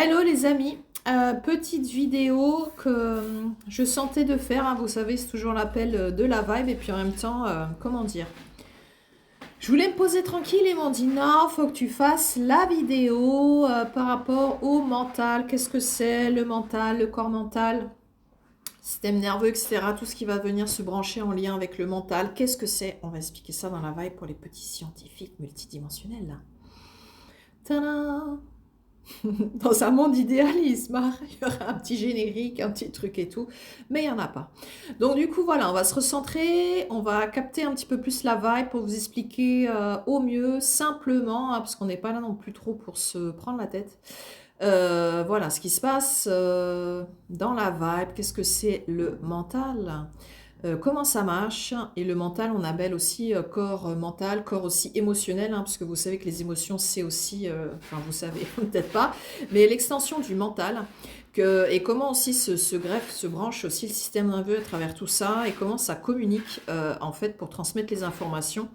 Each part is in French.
Hello les amis. Petite vidéo que je sentais de faire, hein. Vous savez, c'est toujours l'appel de la vibe et puis en même temps, comment dire, je voulais me poser tranquille et m'ont dit non, faut que tu fasses la vidéo par rapport au mental. Qu'est-ce que c'est le mental, le corps mental, système nerveux, etc. Tout ce qui va venir se brancher en lien avec le mental. Qu'est-ce que c'est? On va expliquer ça dans la vibe pour les petits scientifiques multidimensionnels là. Tadam! Dans un monde idéalisme, hein, il y aura un petit générique, un petit truc et tout, mais il n'y en a pas. Donc du coup, voilà, on va se recentrer, on va capter un petit peu plus la vibe pour vous expliquer au mieux, simplement, hein, parce qu'on n'est pas là non plus trop pour se prendre la tête. Voilà, ce qui se passe dans la vibe, qu'est-ce que c'est le mental? Comment ça marche? Et le mental, on appelle aussi corps mental, corps aussi émotionnel, hein, parce que vous savez que les émotions, c'est aussi, enfin vous savez peut-être pas, mais l'extension du mental, et comment aussi se greffe, se branche aussi le système nerveux à travers tout ça, et comment ça communique en fait pour transmettre les informations,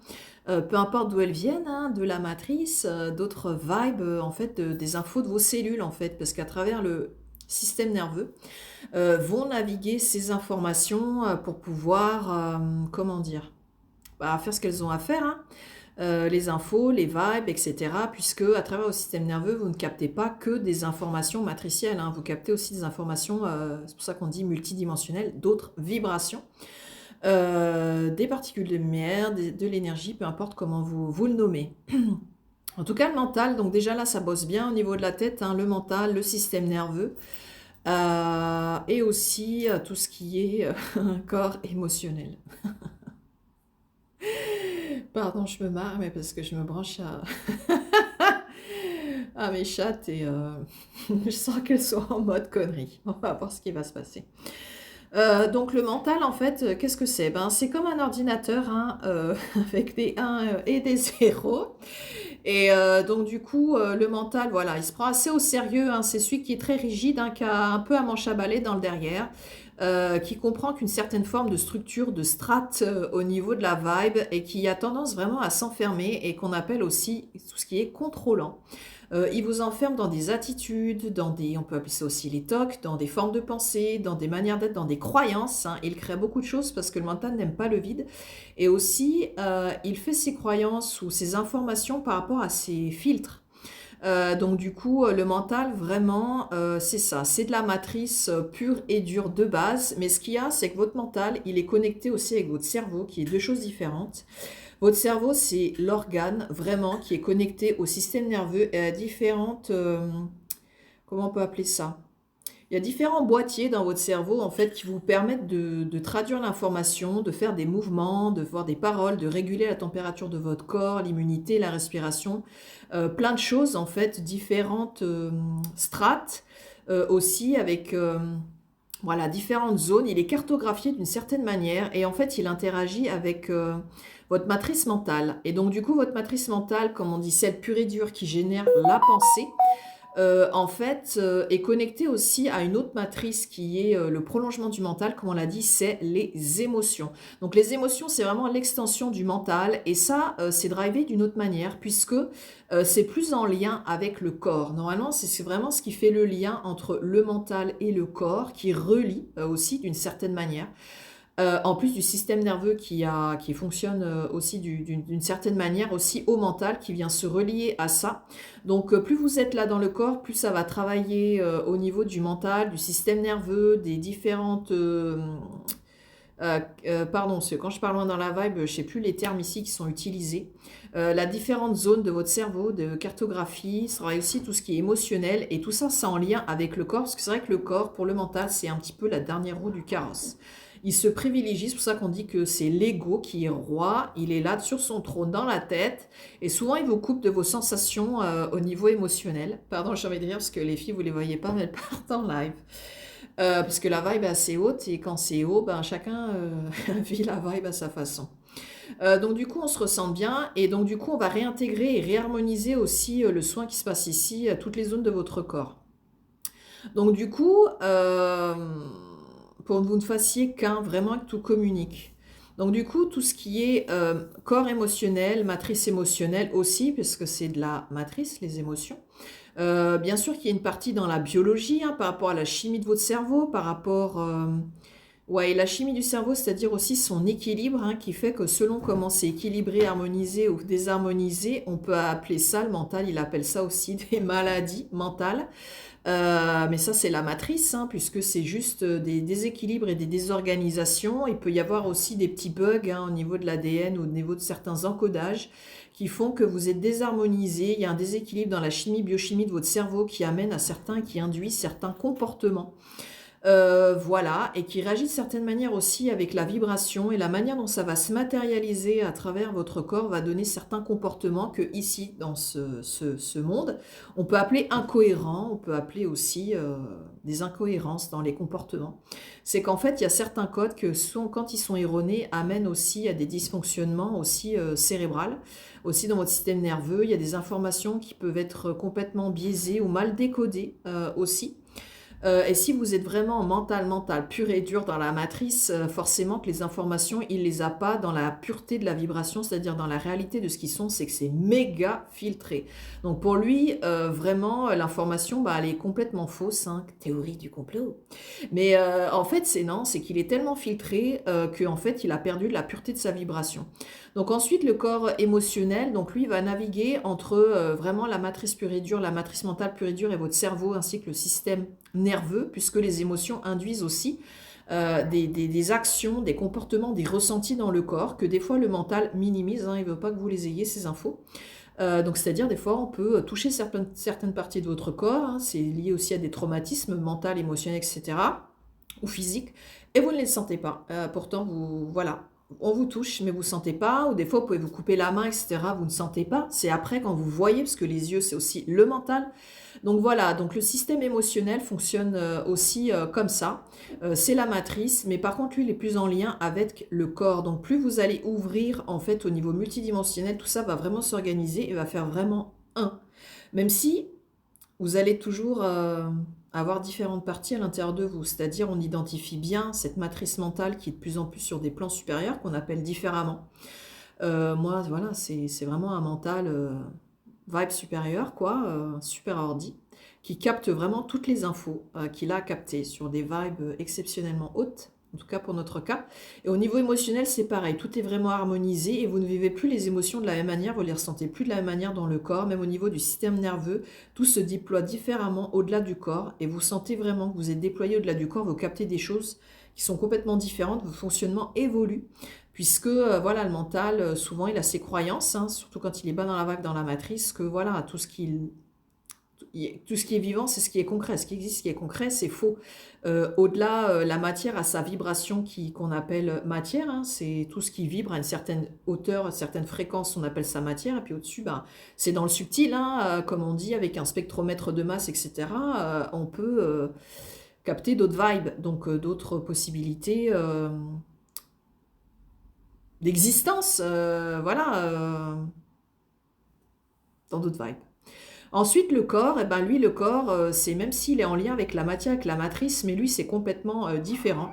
peu importe d'où elles viennent, hein, de la matrice, d'autres vibes, en fait, des infos de vos cellules, en fait, parce qu'à travers le système nerveux, vont naviguer ces informations pour pouvoir, comment dire, faire ce qu'elles ont à faire, hein. Les infos, les vibes, etc. Puisque à travers le système nerveux, vous ne captez pas que des informations matricielles, hein. Vous captez aussi des informations, c'est pour ça qu'on dit multidimensionnelles, d'autres vibrations, des particules de lumière, de l'énergie, peu importe comment vous le nommez. En tout cas, le mental, donc déjà là, ça bosse bien au niveau de la tête, hein, le mental, le système nerveux. Et aussi tout ce qui est corps émotionnel. Pardon, je me marre, mais parce que je me branche à mes chattes et je sens qu'elles sont en mode connerie. On va voir ce qui va se passer. Donc le mental, en fait, qu'est-ce que c'est? Ben, c'est comme un ordinateur, hein, avec des 1 et des 0. Et donc du coup, le mental, voilà, il se prend assez au sérieux, hein. C'est celui qui est très rigide, hein, qui a un peu à manche à balai dans le derrière, qui comprend qu'une certaine forme de structure, de strate au niveau de la vibe et qui a tendance vraiment à s'enfermer et qu'on appelle aussi tout ce qui est contrôlant. Il vous enferme dans des attitudes, on peut appeler ça aussi les tocs, dans des formes de pensée, dans des manières d'être, dans des croyances, hein. Il crée beaucoup de choses parce que le mental n'aime pas le vide. Et aussi, il fait ses croyances ou ses informations par rapport à ses filtres. Donc du coup, le mental, vraiment, c'est ça. C'est de la matrice pure et dure de base. Mais ce qu'il y a, c'est que votre mental, il est connecté aussi avec votre cerveau, qui est deux choses différentes. Votre cerveau, c'est l'organe vraiment qui est connecté au système nerveux et à différentes... comment on peut appeler ça? Il y a différents boîtiers dans votre cerveau en fait qui vous permettent de traduire l'information, de faire des mouvements, de voir des paroles, de réguler la température de votre corps, l'immunité, la respiration, plein de choses en fait, différentes strates aussi avec voilà, différentes zones. Il est cartographié d'une certaine manière et en fait il interagit avec votre matrice mentale. Et donc du coup votre matrice mentale, comme on dit, celle pure et dure qui génère la pensée, en fait, est connecté aussi à une autre matrice qui est le prolongement du mental, comme on l'a dit, c'est les émotions. Donc les émotions, c'est vraiment l'extension du mental, et ça, c'est drivé d'une autre manière, puisque c'est plus en lien avec le corps. Normalement, c'est vraiment ce qui fait le lien entre le mental et le corps, qui relie aussi d'une certaine manière. En plus du système nerveux qui fonctionne aussi d'une certaine manière aussi au mental, qui vient se relier à ça. Donc plus vous êtes là dans le corps, plus ça va travailler au niveau du mental, du système nerveux, des différentes... pardon, parce que quand je parle loin dans la vibe, je sais plus les termes ici qui sont utilisés. La différente zone de votre cerveau, de cartographie, ça sera aussi tout ce qui est émotionnel, et tout ça, c'est en lien avec le corps, parce que c'est vrai que le corps, pour le mental, c'est un petit peu la dernière roue du carrosse. Il se privilégie, c'est pour ça qu'on dit que c'est l'ego qui est roi, il est là sur son trône dans la tête, et souvent il vous coupe de vos sensations au niveau émotionnel. Pardon, j'ai envie de rire parce que les filles, vous les voyez pas, mais elles partent en live. Parce que la vibe est assez haute, et quand c'est haut, ben, chacun vit la vibe à sa façon. Donc du coup, on se ressent bien, et donc du coup, on va réintégrer et réharmoniser aussi le soin qui se passe ici, à toutes les zones de votre corps. Donc du coup, pour que vous ne fassiez qu'un, vraiment que tout communique. Donc du coup, tout ce qui est corps émotionnel, matrice émotionnelle aussi, puisque c'est de la matrice, les émotions. Bien sûr qu'il y a une partie dans la biologie, hein, par rapport à la chimie de votre cerveau, par rapport... ouais, et la chimie du cerveau, c'est-à-dire aussi son équilibre, hein, qui fait que selon comment c'est équilibré, harmonisé ou désharmonisé, on peut appeler ça le mental, il appelle ça aussi des maladies mentales. Mais ça, c'est la matrice, hein, puisque c'est juste des déséquilibres et des désorganisations. Il peut y avoir aussi des petits bugs, hein, au niveau de l'ADN ou au niveau de certains encodages qui font que vous êtes désharmonisé. Il y a un déséquilibre dans la chimie, biochimie de votre cerveau qui amène à certains, qui induit certains comportements. Voilà, et qui réagit de certaines manières aussi avec la vibration et la manière dont ça va se matérialiser à travers votre corps va donner certains comportements que ici, dans ce monde, on peut appeler incohérents, on peut appeler aussi des incohérences dans les comportements. C'est qu'en fait, il y a certains codes que quand ils sont erronés, amènent aussi à des dysfonctionnements aussi cérébrales, aussi dans votre système nerveux. Il y a des informations qui peuvent être complètement biaisées ou mal décodées aussi. Et si vous êtes vraiment mental, pur et dur dans la matrice, forcément que les informations, il les a pas dans la pureté de la vibration, c'est-à-dire dans la réalité de ce qu'ils sont, c'est que c'est méga filtré. Donc pour lui, vraiment, l'information, bah, elle est complètement fausse, hein, théorie du complot. Mais en fait, c'est non, c'est qu'il est tellement filtré qu'en fait, il a perdu de la pureté de sa vibration. Donc ensuite, le corps émotionnel, donc lui, va naviguer entre vraiment la matrice pure et dure, la matrice mentale pure et dure et votre cerveau, ainsi que le système nerveux, puisque les émotions induisent aussi des actions, des comportements, des ressentis dans le corps, que des fois le mental minimise, hein, il ne veut pas que vous les ayez, ces infos. Donc c'est-à-dire des fois on peut toucher certaines parties de votre corps, hein, c'est lié aussi à des traumatismes mentaux, émotionnels, etc., ou physiques, et vous ne les sentez pas. Pourtant, voilà, on vous touche, mais vous ne sentez pas, ou des fois vous pouvez vous couper la main, etc., vous ne sentez pas. C'est après quand vous voyez, parce que les yeux c'est aussi le mental. Donc voilà, donc le système émotionnel fonctionne aussi comme ça. C'est la matrice, mais par contre lui il est plus en lien avec le corps. Donc plus vous allez ouvrir en fait au niveau multidimensionnel, tout ça va vraiment s'organiser et va faire vraiment un. Même si vous allez toujours avoir différentes parties à l'intérieur de vous. C'est-à-dire on identifie bien cette matrice mentale qui est de plus en plus sur des plans supérieurs qu'on appelle différemment. Moi voilà, c'est vraiment un mental... vibe supérieur, quoi, super ordi, qui capte vraiment toutes les infos qu'il a captées sur des vibes exceptionnellement hautes, en tout cas pour notre cas. Et au niveau émotionnel, c'est pareil, tout est vraiment harmonisé et vous ne vivez plus les émotions de la même manière, vous ne les ressentez plus de la même manière dans le corps, même au niveau du système nerveux, tout se déploie différemment au-delà du corps et vous sentez vraiment que vous êtes déployé au-delà du corps, vous captez des choses qui sont complètement différentes, votre fonctionnement évolue. Puisque voilà, le mental, souvent, il a ses croyances, hein, surtout quand il est bas dans la vague, dans la matrice, que voilà, tout ce qui est vivant, c'est ce qui est concret. Ce qui existe, ce qui est concret, c'est faux. Au-delà, la matière a sa vibration qu'on appelle matière, hein, c'est tout ce qui vibre à une certaine hauteur, à une certaine fréquence, on appelle ça matière. Et puis au-dessus, ben, c'est dans le subtil, hein, comme on dit, avec un spectromètre de masse, etc. On peut capter d'autres vibes, donc d'autres possibilités d'existence, voilà, dans d'autres vibes. Ensuite, le corps, eh ben, lui, le corps, c'est même s'il est en lien avec la matière, avec la matrice, mais lui, c'est complètement différent.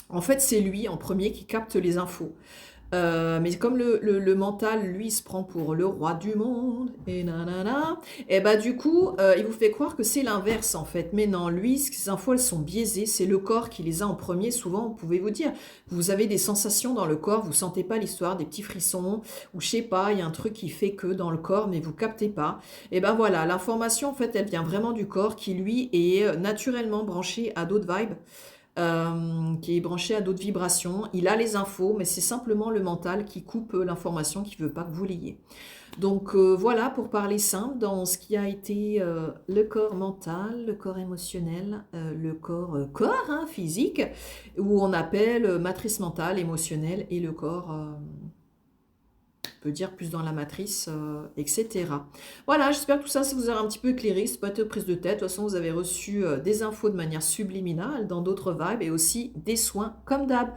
En fait, c'est lui, en premier, qui capte les infos. Mais comme le mental, lui, se prend pour le roi du monde, et nanana, et bah du coup, il vous fait croire que c'est l'inverse en fait. Mais non, lui, ces infos, elles sont biaisées, c'est le corps qui les a en premier. Souvent, vous pouvez vous dire, vous avez des sensations dans le corps, vous sentez pas l'histoire, des petits frissons, ou je sais pas, il y a un truc qui fait que dans le corps, mais vous captez pas. Et ben voilà, l'information, en fait, elle vient vraiment du corps qui, lui, est naturellement branché à d'autres vibes, qui est branché à d'autres vibrations. Il a les infos, mais c'est simplement le mental qui coupe l'information, qui ne veut pas que vous l'ayez. Donc voilà, pour parler simple, dans ce qui a été le corps mental, le corps émotionnel, le corps hein, physique, où on appelle matrice mentale, émotionnelle, et le corps... peut dire plus dans la matrice, etc. Voilà, j'espère que tout ça, ça vous aura un petit peu éclairé, c'est pas de prise de tête, de toute façon vous avez reçu des infos de manière subliminale dans d'autres vibes et aussi des soins comme d'hab.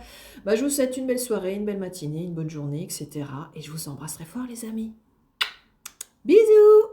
Bah, je vous souhaite une belle soirée, une belle matinée, une bonne journée, etc. Et je vous embrasse très fort les amis. Bisous!